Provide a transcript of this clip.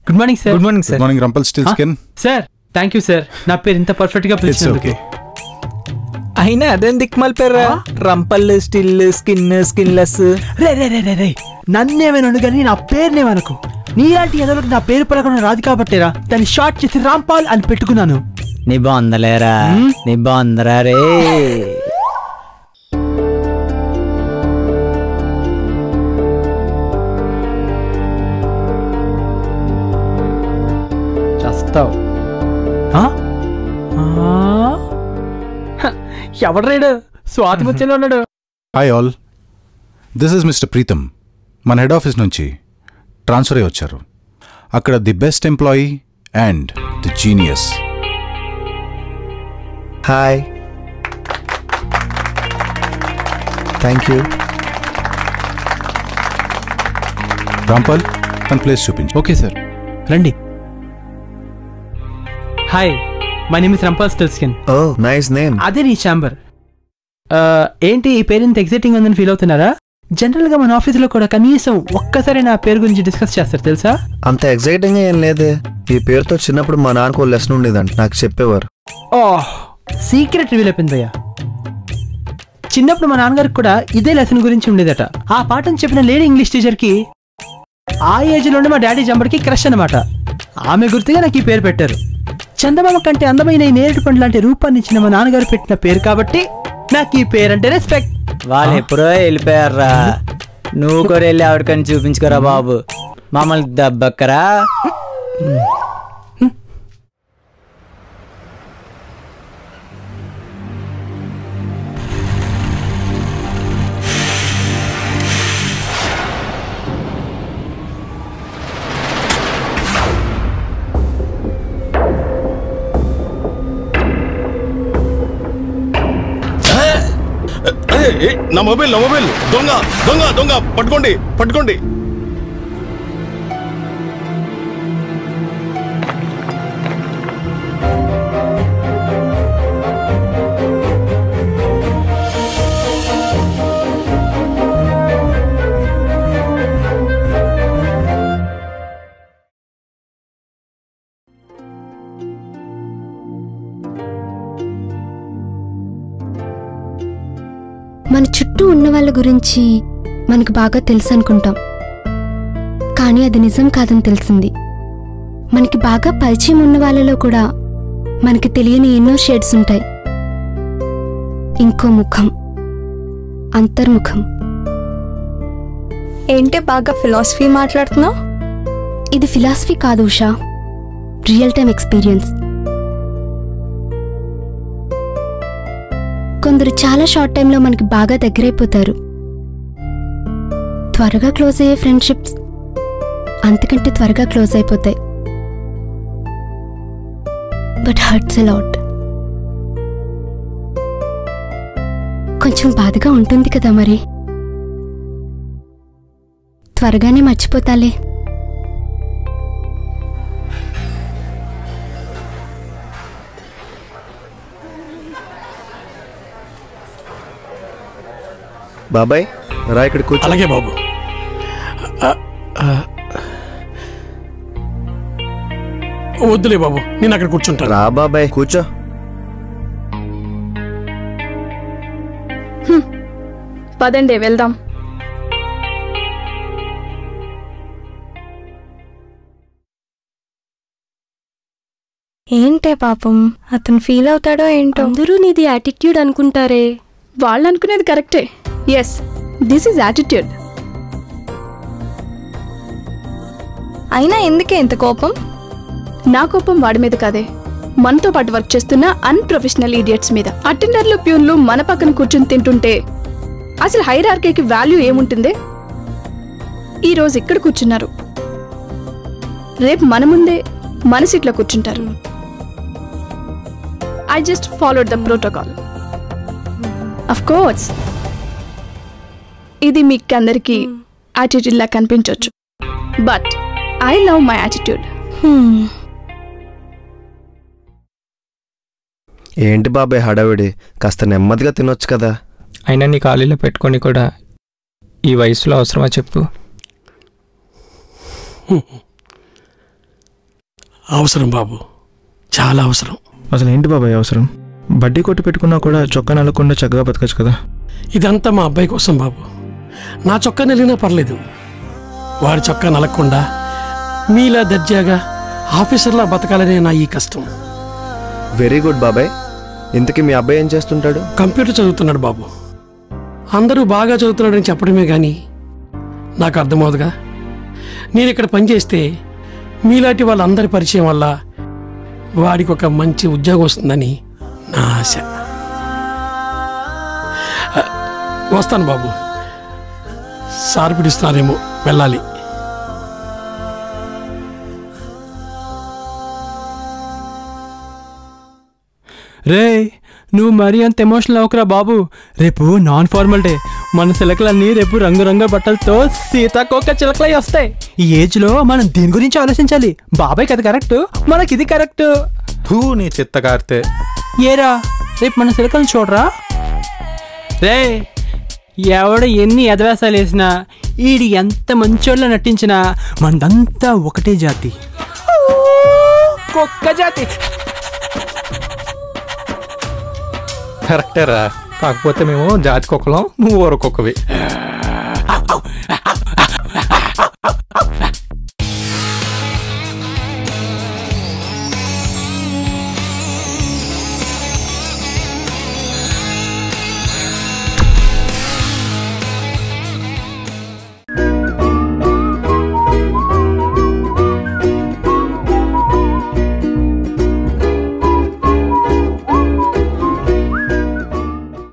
Good morning sir. Good morning sir. Good morning Rumpelstiltskin. Sir thank you sir, నా పేరు ఇంత perfect గా పిలిచినందుకు. అయినా అదేం దిక్మల్ పేర్రా, రంపల్ స్టిల్ స్కిన్ స్కిన్లెస్. రే రే రే రే రే నన్నేమను కానీ నా పేరునేమనుకో. నీలాంటి ఎదలకు నా పేరు పలకడం రాదు కాబట్టేరా దాన్ని షార్ట్ చేసి రాంపాల్ అని పెట్టుకున్నాను. నీ బాగుందలేరా, నీ బాగుందరా రే. చేస్తావు ఎవడ్రాడు స్వాతి ముచ్చలో ఉన్నాడు. Hi all, this is mister Preetham. మన హెడ్ ఆఫీస్ నుంచి ట్రాన్స్ఫర్ అయ్యి వచ్చారు. అక్కడ the best employee and the genius. Hi, thank you. Rampal తన ప్లేస్ చూపించు. ఓకే సార్, రండి. Hi, my name is Rumpelstiltskin. Oh nice name. అదే నీ ఛాంబర్. ఏంటి ఈ పేరు ఇంత ఎగ్జైటింగ్ ఉందని ఫీల్ అవుతున్నారా? జనరల్ గా మన ఆఫీసులో కూడా కనీసం ఒక్కసారి నా పేరు గురించి డిస్కస్ చేస్తారు తెలుసా? అంత ఎగ్జైటింగ్ ఏం లేదే. ఈ పేరుతో చిన్నప్పుడు మా నాన్నకు లెసన్ ఉండేదంట, నాకు చెప్పేవారు. ఓహ్, సీక్రెట్ రివీల్ అయిపోయింది భయ్యా. చిన్నప్పుడు మా నాన్నగారికి కూడా ఇదే లెసన్ గురించి ఉండేదట. ఆ పాఠం చెప్పిన లేడీ ఇంగ్లీష్ టీచర్ కి ఆ ఏజ్ లోనే మా డాడీ జంబర్కి క్రష్ అనమాట. ఆమె గుర్తుగా నాకు ఈ పేరు పెట్టారు. చందమామ కంటే అందమైన ఈ నేరేడు పండు లాంటి రూపాన్ని ఇచ్చిన మా నాన్నగారు పెట్టిన పేరు కాబట్టి నాకు ఈ పేరు అంటే రెస్పెక్ట్. వాళ్ళు ఎప్పుడో వెళ్ళిపోయారా, నువ్వు కూడా వెళ్ళి ఆవిడకని చూపించుకోరా బాబు, మమ్మల్ని దెబ్బక్కరా. నా మొబైల్ దొంగ దొంగ దొంగ, పట్టుకోండి పట్టుకోండి. మన చుట్టూ ఉన్న వాళ్ళ గురించి మనకు బాగా తెలుసు అనుకుంటాం, కానీ అది నిజం కాదని తెలిసింది. మనకి బాగా పరిచయం ఉన్న వాళ్ళలో కూడా మనకి తెలియని ఎన్నో షేడ్స్ ఉంటాయి. ఇంకో ముఖం, అంతర్ముఖం. ఏంటి బాగా ఫిలాసఫీ మాట్లాడుతున్నావు? ఇది ఫిలాసఫీ కాదు ఉషా, రియల్ టైం ఎక్స్పీరియన్స్. కొందరు చాలా షార్ట్ టైంలో మనకి బాగా దగ్గరైపోతారు. త్వరగా క్లోజ్ అయ్యే ఫ్రెండ్షిప్స్ అంతకంటే త్వరగా క్లోజ్ అయిపోతాయి. But hurts a lot. కొంచెం బాధగా ఉంటుంది కదా మరి. త్వరగానే మర్చిపోతాలే. బాబాయ్ రా, ఇక్కడ కూర్చో. అలాగే బాబు. వద్దులే బాబు, నేను అక్కడ కూర్చుంటాను. రా బాబాయ్ కూర్చో. పదండి వెళ్దాం. ఏంటే పాపం, అతను ఫీల్ అవుతాడో ఏంటో. అందరూ నీది యాటిట్యూడ్ అనుకుంటారే. వాళ్ళు అనుకునేది కరెక్టే. Yes, this is attitude. అయినా ఎందుకే ఇంత కోపం? నా కోపం వాడి మీద కాదే, మనతో పాటు వర్క్ చేస్తున్న అన్ప్రొఫెషనల్ ఈడియట్స్ మీద. అటెండర్లు ప్యూన్లు మన పక్కన కూర్చుని తింటుంటే అసలు హైరార్కీకి వాల్యూ ఏముంటుంది? ఈరోజు ఇక్కడ కూర్చున్నారు, రేపు మన ముందే మన సీట్లో కూర్చుంటారు. I just followed the protocol. Of course ఇది మీకు అందరికీ యాటిట్యూడ్ లా కనిపించవచ్చు, but I love my attitude. ఏంటి బాబాయ్ హడావిడి, కాస్త నెమ్మదిగా తినొచ్చు కదా. అయినా నీ ఖాళీలో పెట్టుకొని కూడా ఈ వయసులో అవసరమా చెప్పు? అవసరం బాబు, చాలా అవసరం. అసలు ఏంటి బాబాయ్ అవసరం? బడ్డీ కొట్టు పెట్టుకున్నా కూడా చొక్కా నలకుండా చక్కగా బతకచ్చు కదా. ఇదంతా మా అబ్బాయి కోసం బాబు. నా చొక్కా నలిగినా పర్లేదు, వాడి చొక్కా నలగకుండా మీలా దర్జాగా ఆఫీసర్లా బతకాలనే నా ఈ కష్టం. వెరీ గుడ్ బాబాయ్. ఇంతకీ మీ అబ్బాయి ఏం చేస్తుంటాడు? కంప్యూటర్ చదువుతున్నాడు బాబు. అందరూ బాగా చదువుతున్నాడని చెప్పడమే కానీ నాకు అర్థమవుదుగా. నేను ఇక్కడ పనిచేస్తే మీలాంటి వాళ్ళందరి పరిచయం వల్ల వాడికి ఒక మంచి ఉద్యోగం వస్తుందని నా ఆశ. వస్తాను బాబు, సార్ పిలుస్తున్నారేమో, వెళ్ళాలి. రే నువ్వు మరీ అంత ఎమోషనల్ అవ్వకురా బాబు. రేపు నాన్ ఫార్మల్ డే. మన చిలకలన్నీ రేపు రంగురంగుల బట్టలతో సీతాకోక చిలకలై వస్తాయి. ఈ ఏజ్లో మనం దీని గురించి ఆలోచించాలి. బాబాయ్కి అది కరెక్ట్, మనకి ఇది కరెక్ట్. నీ చిత్తకారితే ఏరా రేపు మన చిలకలను చూడరా. రే ఎవడ ఎన్ని ఎదవేసాలు వేసినా, ఈడి ఎంత మంచోళ్ళ నటించినా మనదంతా ఒకటే జాతి, కుక్క జాతి. కరెక్టేరా, కాకపోతే మేము జాతి కుక్కలం, నువ్వు ఊర కుక్కవి.